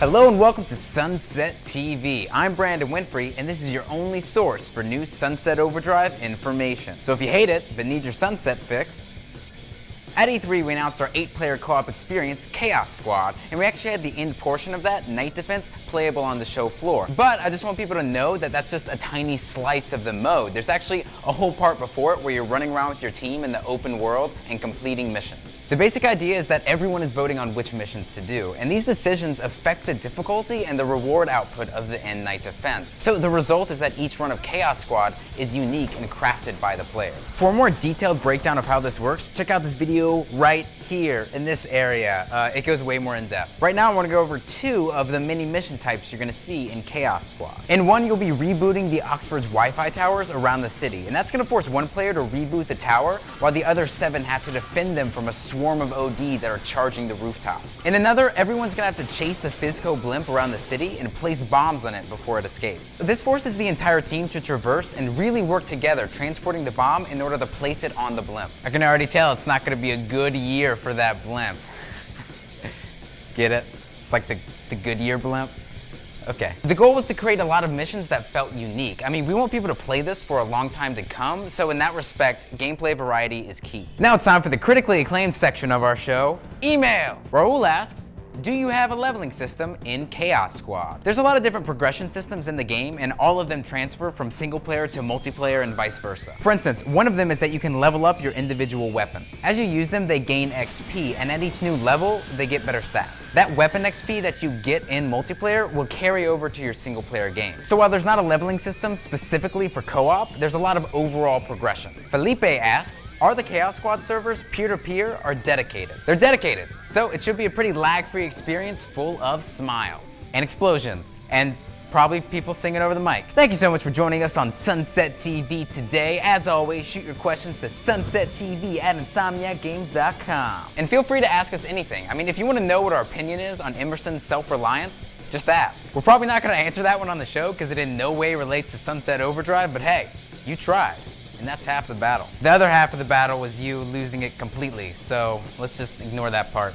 Hello and welcome to Sunset TV. I'm Brandon Winfrey and this is your only source for new Sunset Overdrive information. So if you hate it but need your Sunset fix, at E3 we announced our 8-player co-op experience, Chaos Squad, and we actually had the end portion of that, Night Defense, playable on the show floor. But I just want people to know that that's just a tiny slice of the mode. There's actually a whole part before it where you're running around with your team in the open world and completing missions. The basic idea is that everyone is voting on which missions to do, and these decisions affect the difficulty and the reward output of the end Night Defense. So the result is that each run of Chaos Squad is unique and crafted by the players. For a more detailed breakdown of how this works, check out this video right here in this area. It goes way more in depth. Right now I want to go over 2 of the mini mission types you're going to see in Chaos Squad. In one, you'll be rebooting the Oxford's Wi-Fi towers around the city, and that's going to force one player to reboot the tower while the other 7 have to defend them from a swarm of OD that are charging the rooftops. In another, everyone's going to have to chase a Physco blimp around the city and place bombs on it before it escapes. This forces the entire team to traverse and really work together, transporting the bomb in order to place it on the blimp. I can already tell it's not going to be a good year for that blimp. Get it? It's like the Goodyear blimp. Okay. The goal was to create a lot of missions that felt unique. I mean, we want people to play this for a long time to come, so in that respect, gameplay variety is key. Now it's time for the critically acclaimed section of our show, emails. Raul asks, do you have a leveling system in Chaos Squad? There's a lot of different progression systems in the game, and all of them transfer from single player to multiplayer and vice versa. For instance, one of them is that you can level up your individual weapons. As you use them, they gain XP, and at each new level, they get better stats. That weapon XP that you get in multiplayer will carry over to your single player game. So while there's not a leveling system specifically for co-op, there's a lot of overall progression. Felipe asks, are the Chaos Squad servers peer-to-peer or dedicated? They're dedicated, so it should be a pretty lag-free experience full of smiles and explosions and probably people singing over the mic. Thank you so much for joining us on Sunset TV today. As always, shoot your questions to sunsettv@insomniacgames.com. And feel free to ask us anything. I mean, if you want to know what our opinion is on Emerson's self-reliance, just ask. We're probably not going to answer that one on the show because it in no way relates to Sunset Overdrive, but hey, you tried. And that's half the battle. The other half of the battle was you losing it completely, so let's just ignore that part.